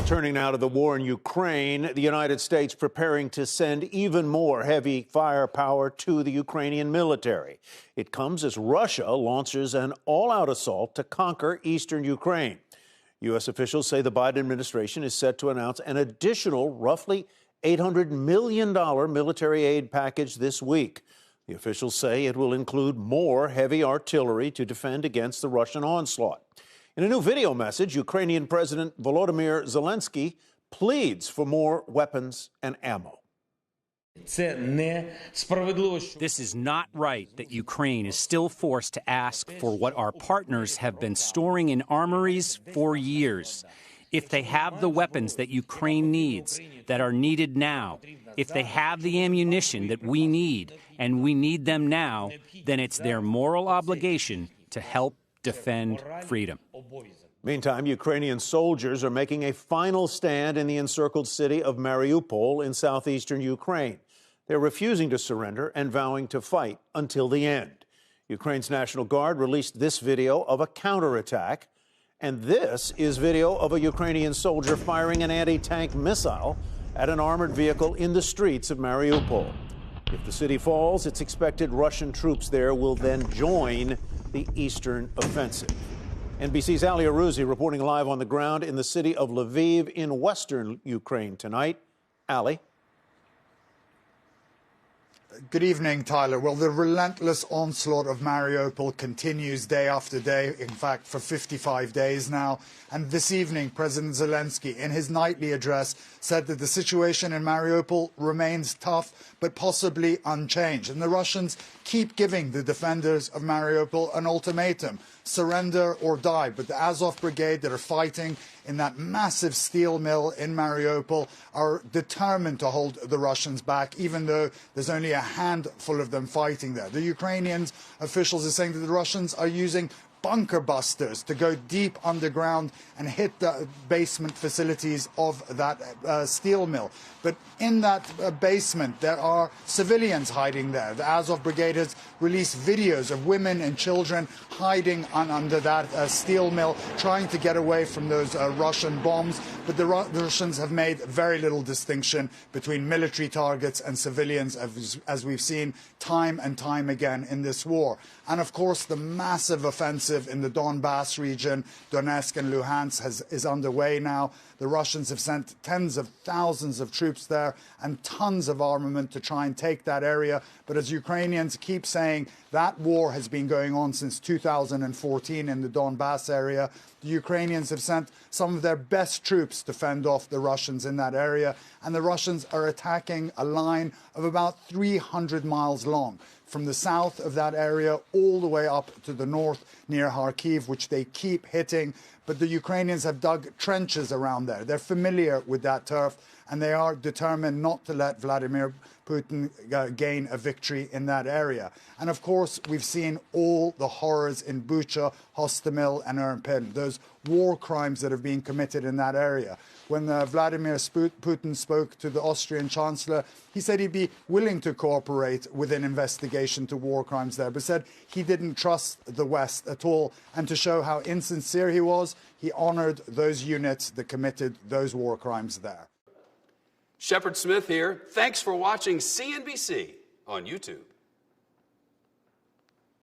Turning now to the war in Ukraine, the United States preparing to send even more heavy firepower to the Ukrainian military. It comes as Russia launches an all-out assault to conquer eastern Ukraine. U.S. officials say the Biden administration is set to announce an additional roughly $800 million military aid package this week. The officials say it will include more heavy artillery to defend against the Russian onslaught. In a new video message, Ukrainian President Volodymyr Zelensky pleads for more weapons and ammo. This is not right that Ukraine is still forced to ask for what our partners have been storing in armories for years. If they have the weapons that Ukraine needs, that are needed now, if they have the ammunition that we need, and we need them now, then it's their moral obligation to help defend freedom. Meantime, Ukrainian soldiers are making a final stand in the encircled city of Mariupol in southeastern Ukraine. They're refusing to surrender and vowing to fight until the end. Ukraine's National Guard released this video of a counterattack, and this is video of a Ukrainian soldier firing an anti-tank missile at an armored vehicle in the streets of Mariupol. If the city falls, it's expected Russian troops there will then join the eastern offensive. NBC's Ali Arouzi reporting live on the ground in the city of Lviv in western Ukraine tonight. Ali. Good evening, Tyler. Well, the relentless onslaught of Mariupol continues day after day, in fact, for 55 days now. And this evening, President Zelensky, in his nightly address, said that the situation in Mariupol remains tough, but possibly unchanged. And the Russians keep giving the defenders of Mariupol an ultimatum: surrender or die. But the Azov Brigade that are fighting in that massive steel mill in Mariupol are determined to hold the Russians back, even though there's only a handful of them fighting there. The Ukrainian officials are saying that the Russians are using bunker busters to go deep underground and hit the basement facilities of that steel mill. But in that basement, there are civilians hiding there. The Azov Brigade has released videos of women and children hiding under that steel mill, trying to get away from those Russian bombs. But the Russians have made very little distinction between military targets and civilians, as we've seen time and time again in this war. And of course, the massive offensive in the Donbass region, Donetsk and Luhansk, is underway now. The Russians have sent tens of thousands of troops there and tons of armament to try and take that area. But as Ukrainians keep saying, that war has been going on since 2014 in the Donbass area. The Ukrainians have sent some of their best troops to fend off the Russians in that area. And the Russians are attacking a line of about 300 miles long, from the south of that area all the way up to the north near Kharkiv, which they keep hitting. But the Ukrainians have dug trenches around there. They're familiar with that turf, and they are determined not to let Vladimir Putin gain a victory in that area. And of course, we've seen all the horrors in Bucha, Hostomel and Irpin, those war crimes that have been committed in that area. When Vladimir Putin spoke to the Austrian Chancellor, he said he'd be willing to cooperate with an investigation to war crimes there, but said he didn't trust the West at all. And to show how insincere he was, he honored those units that committed those war crimes there. Shepard Smith here. Thanks for watching CNBC on YouTube.